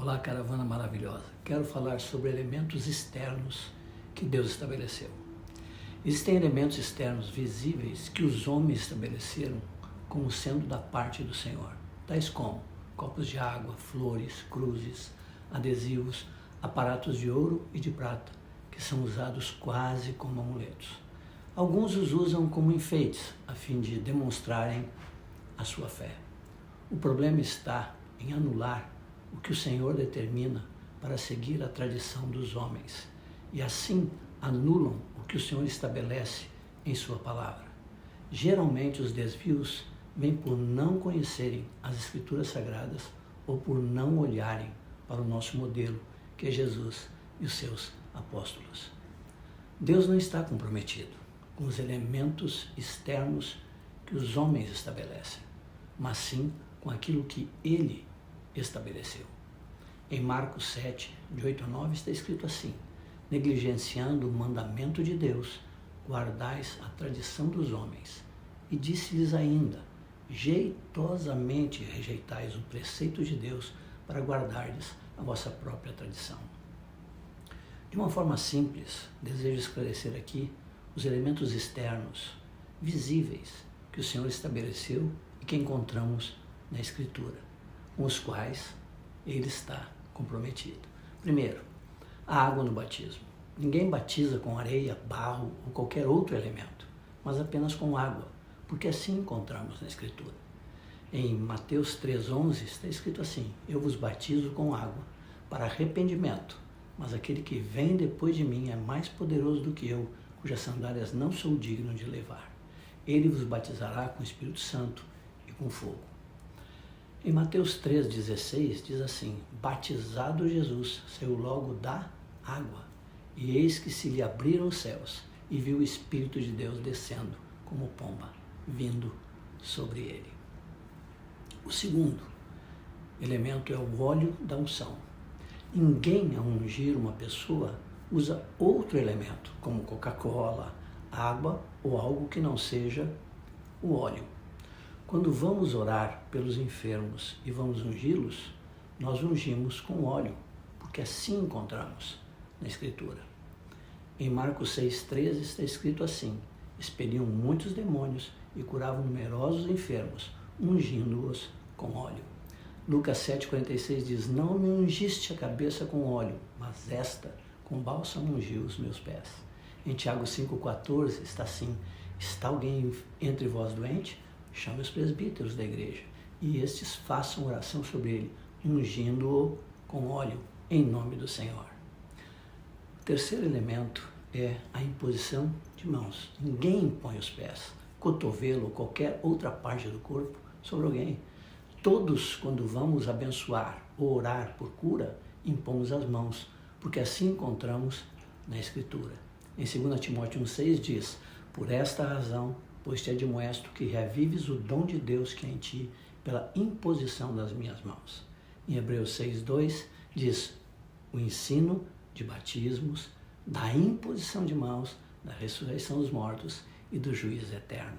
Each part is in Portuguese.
Olá, caravana maravilhosa. Quero falar sobre elementos externos que Deus estabeleceu. Existem elementos externos visíveis que os homens estabeleceram como sendo da parte do Senhor, tais como copos de água, flores, cruzes, adesivos, aparatos de ouro e de prata, que são usados quase como amuletos. Alguns os usam como enfeites, a fim de demonstrarem a sua fé. O problema está em anular o que o Senhor determina para seguir a tradição dos homens, e assim anulam o que o Senhor estabelece em sua palavra. Geralmente os desvios vêm por não conhecerem as Escrituras Sagradas ou por não olharem para o nosso modelo, que é Jesus e os seus apóstolos. Deus não está comprometido com os elementos externos que os homens estabelecem, mas sim com aquilo que Ele estabeleceu. Em Marcos 7, de 8 a 9, está escrito assim: negligenciando o mandamento de Deus, guardais a tradição dos homens. E disse-lhes ainda: jeitosamente rejeitais o preceito de Deus para guardardes a vossa própria tradição. De uma forma simples, desejo esclarecer aqui os elementos externos, visíveis, que o Senhor estabeleceu e que encontramos na Escritura, com os quais Ele está comprometido. Primeiro, a água no batismo. Ninguém batiza com areia, barro ou qualquer outro elemento, mas apenas com água, porque assim encontramos na Escritura. Em Mateus 3,11 está escrito assim: eu vos batizo com água para arrependimento, mas aquele que vem depois de mim é mais poderoso do que eu, cujas sandálias não sou digno de levar. Ele vos batizará com o Espírito Santo e com fogo. Em Mateus 3,16 diz assim: batizado Jesus, saiu logo da água, e eis que se lhe abriram os céus, e viu o Espírito de Deus descendo como pomba, vindo sobre ele. O segundo elemento é o óleo da unção. Ninguém, ao ungir uma pessoa, usa outro elemento, como Coca-Cola, água ou algo que não seja o óleo. Quando vamos orar pelos enfermos e vamos ungí-los, nós ungimos com óleo, porque assim encontramos na Escritura. Em Marcos 6,13 está escrito assim: expeliam muitos demônios e curavam numerosos enfermos, ungindo-os com óleo. Lucas 7,46 diz: não me ungiste a cabeça com óleo, mas esta com bálsamo ungiu os meus pés. Em Tiago 5,14 está assim: está alguém entre vós doente? Chame os presbíteros da igreja, e estes façam oração sobre ele, ungindo-o com óleo, em nome do Senhor. O terceiro elemento é a imposição de mãos. Ninguém impõe os pés, cotovelo ou qualquer outra parte do corpo sobre alguém. Todos, quando vamos abençoar ou orar por cura, impomos as mãos, porque assim encontramos na Escritura. Em 2 Timóteo 1,6 diz: por esta razão, pois te admoesto que revives o dom de Deus que é em ti pela imposição das minhas mãos. Em Hebreus 6,2 diz: o ensino de batismos, da imposição de mãos, da ressurreição dos mortos e do juízo eterno.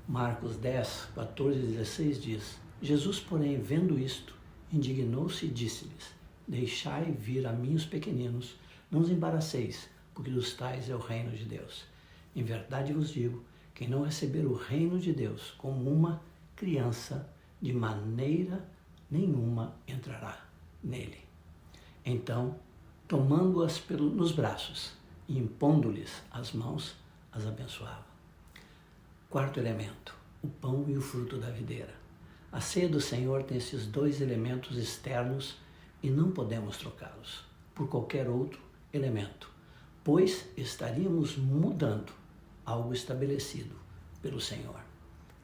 Marcos 10, 14 e 16 diz: Jesus, porém, vendo isto, indignou-se e disse-lhes: deixai vir a mim os pequeninos, não os embaraceis, porque dos tais é o reino de Deus. Em verdade vos digo, quem não receber o reino de Deus como uma criança, de maneira nenhuma entrará nele. Então, tomando-as nos braços e impondo-lhes as mãos, as abençoava. Quarto elemento: o pão e o fruto da videira. A ceia do Senhor tem esses dois elementos externos e não podemos trocá-los por qualquer outro elemento, pois estaríamos mudando algo estabelecido pelo Senhor.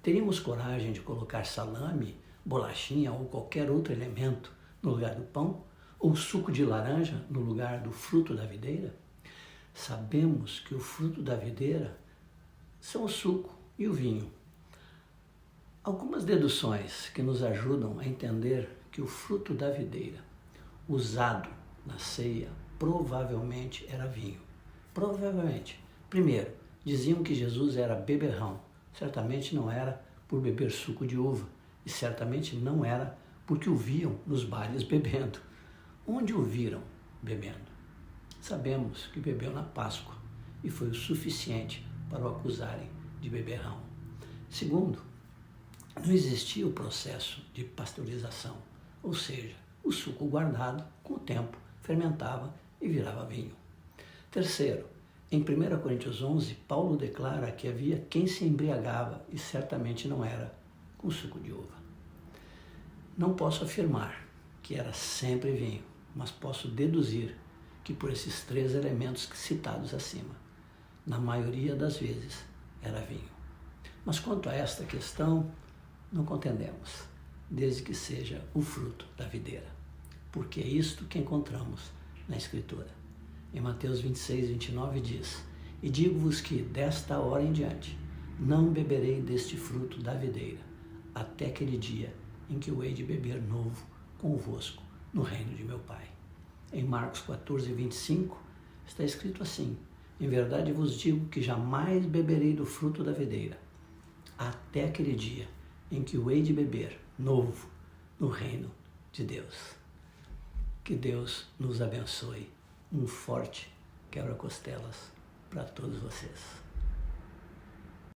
Teríamos coragem de colocar salame, bolachinha ou qualquer outro elemento no lugar do pão? Ou suco de laranja no lugar do fruto da videira? Sabemos que o fruto da videira são o suco e o vinho. Algumas deduções que nos ajudam a entender que o fruto da videira usado na ceia provavelmente era vinho. Provavelmente. Primeiro, diziam que Jesus era beberrão. Certamente não era por beber suco de uva, e certamente não era porque o viam nos bailes bebendo. onde o viram bebendo? Sabemos que bebeu na Páscoa e foi o suficiente para o acusarem de beberrão. Segundo, não existia o processo de pasteurização, ou seja, o suco guardado, com o tempo, fermentava e virava vinho. Terceiro, em 1 Coríntios 11, Paulo declara que havia quem se embriagava e certamente não era com suco de uva. Não posso afirmar que era sempre vinho, mas posso deduzir que por esses 3 elementos citados acima, na maioria das vezes era vinho. Mas quanto a esta questão, não contendemos, desde que seja o fruto da videira, porque é isto que encontramos na Escritura. Em Mateus 26, 29 diz: E digo-vos que desta hora em diante não beberei deste fruto da videira, até aquele dia em que eu hei de beber novo convosco no reino de meu Pai. Em Marcos 14, 25 está escrito assim: Em verdade vos digo que jamais beberei do fruto da videira, até aquele dia em que o hei de beber novo no reino de Deus. Que Deus nos abençoe. Um forte quebra-costelas para todos vocês.